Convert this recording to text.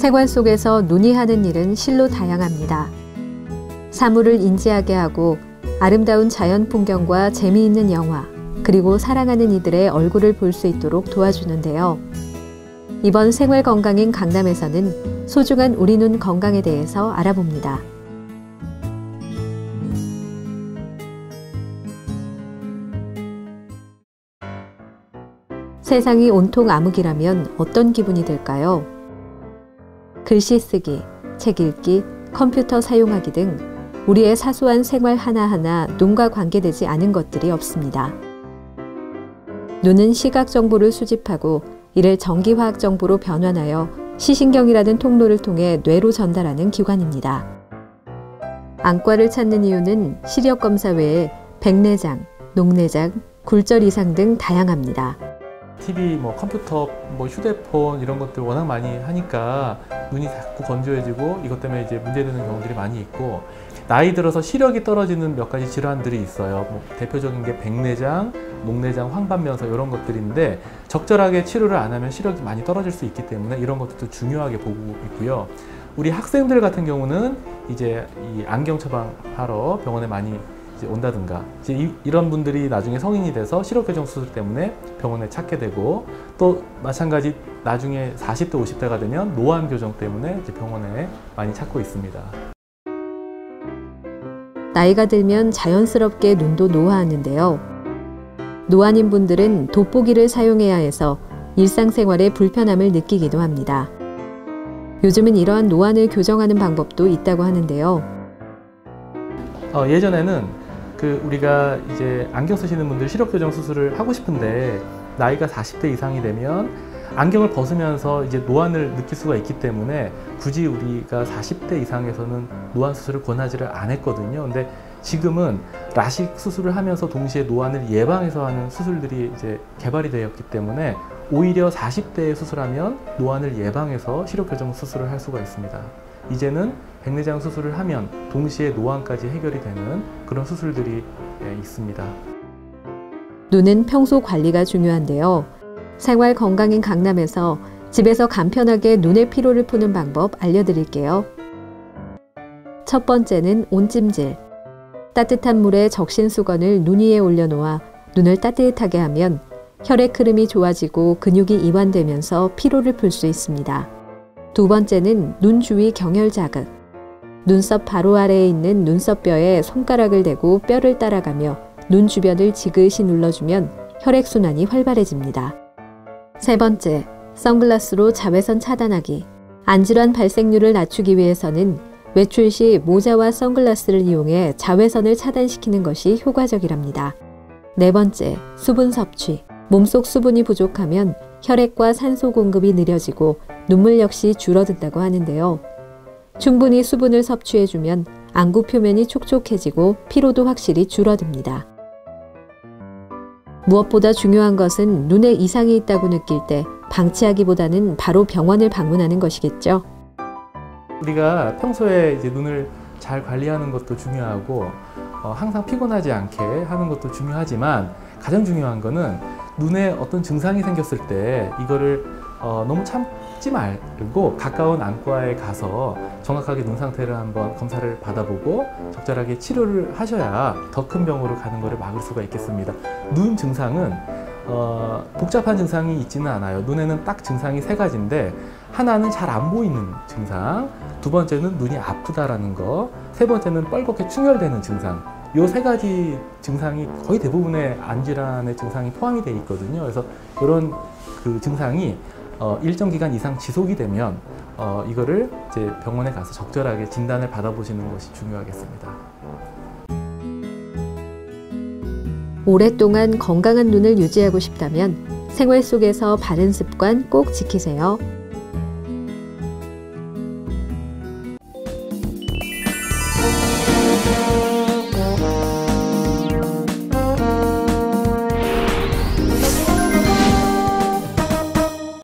생활 속에서 눈이 하는 일은 실로 다양합니다. 사물을 인지하게 하고 아름다운 자연 풍경과 재미있는 영화, 그리고 사랑하는 이들의 얼굴을 볼 수 있도록 도와주는데요. 이번 생활건강인 강남에서는 소중한 우리 눈 건강에 대해서 알아봅니다. 세상이 온통 암흑이라면 어떤 기분이 들까요? 글씨 쓰기, 책 읽기, 컴퓨터 사용하기 등 우리의 사소한 생활 하나하나 눈과 관계되지 않은 것들이 없습니다. 눈은 시각 정보를 수집하고 이를 전기화학 정보로 변환하여 시신경이라는 통로를 통해 뇌로 전달하는 기관입니다. 안과를 찾는 이유는 시력 검사 외에 백내장, 녹내장, 굴절 이상 등 다양합니다. TV, 컴퓨터, 휴대폰 이런 것들 워낙 많이 하니까 눈이 자꾸 건조해지고 이것 때문에 이제 문제되는 경우들이 많이 있고, 나이 들어서 시력이 떨어지는 몇 가지 질환들이 있어요. 대표적인 게 백내장, 녹내장, 황반변서 이런 것들인데 적절하게 치료를 안 하면 시력이 많이 떨어질 수 있기 때문에 이런 것들도 중요하게 보고 있고요. 우리 학생들 같은 경우는 이제 이 안경 처방하러 병원에 많이 온다든가, 이런 분들이 나중에 성인이 돼서 시력 교정 수술 때문에 병원에 찾게 되고, 또 마찬가지 나중에 40대, 50대가 되면 노안 교정 때문에 이제 병원에 많이 찾고 있습니다. 나이가 들면 자연스럽게 눈도 노화하는데요. 노안인 분들은 돋보기를 사용해야 해서 일상생활에 불편함을 느끼기도 합니다. 요즘은 이러한 노안을 교정하는 방법도 있다고 하는데요. 예전에는 우리가 이제 안경 쓰시는 분들 시력 교정 수술을 하고 싶은데 나이가 40대 이상이 되면 안경을 벗으면서 이제 노안을 느낄 수가 있기 때문에 굳이 우리가 40대 이상에서는 노안 수술을 권하지를 않았거든요. 근데 지금은 라식 수술을 하면서 동시에 노안을 예방해서 하는 수술들이 이제 개발이 되었기 때문에 오히려 40대에 수술하면 노안을 예방해서 시력 교정 수술을 할 수가 있습니다. 이제는 백내장 수술을 하면 동시에 노안까지 해결이 되는 그런 수술들이 있습니다. 눈은 평소 관리가 중요한데요. 생활 건강인 강남에서 집에서 간편하게 눈의 피로를 푸는 방법 알려드릴게요. 첫 번째는 온찜질. 따뜻한 물에 적신 수건을 눈 위에 올려놓아 눈을 따뜻하게 하면 혈액 흐름이 좋아지고 근육이 이완되면서 피로를 풀 수 있습니다. 두 번째는 눈 주위 경혈 자극. 눈썹 바로 아래에 있는 눈썹뼈에 손가락을 대고 뼈를 따라가며 눈 주변을 지그시 눌러주면 혈액순환이 활발해집니다. 세 번째, 선글라스로 자외선 차단하기. 안질환 발생률을 낮추기 위해서는 외출 시 모자와 선글라스를 이용해 자외선을 차단시키는 것이 효과적이랍니다. 네 번째, 수분 섭취. 몸속 수분이 부족하면 혈액과 산소 공급이 느려지고 눈물 역시 줄어든다고 하는데요. 충분히 수분을 섭취해주면 안구 표면이 촉촉해지고 피로도 확실히 줄어듭니다. 무엇보다 중요한 것은 눈에 이상이 있다고 느낄 때 방치하기보다는 바로 병원을 방문하는 것이겠죠. 우리가 평소에 이제 눈을 잘 관리하는 것도 중요하고 항상 피곤하지 않게 하는 것도 중요하지만 가장 중요한 거는 눈에 어떤 증상이 생겼을 때 이거를 너무 참지 말고 가까운 안과에 가서 정확하게 눈 상태를 한번 검사를 받아보고 적절하게 치료를 하셔야 더 큰 병으로 가는 것을 막을 수가 있겠습니다. 눈 증상은 복잡한 증상이 있지는 않아요. 눈에는 딱 증상이 세 가지인데, 하나는 잘 안 보이는 증상, 두 번째는 눈이 아프다라는 거, 세 번째는 뻘겋게 충혈되는 증상. 이 세 가지 증상이 거의 대부분의 안질환의 증상이 포함이 되어 있거든요. 그래서 이런 증상이 일정 기간 이상 지속이 되면 이거를 이제 병원에 가서 적절하게 진단을 받아보시는 것이 중요하겠습니다. 오랫동안 건강한 눈을 유지하고 싶다면 생활 속에서 바른 습관 꼭 지키세요.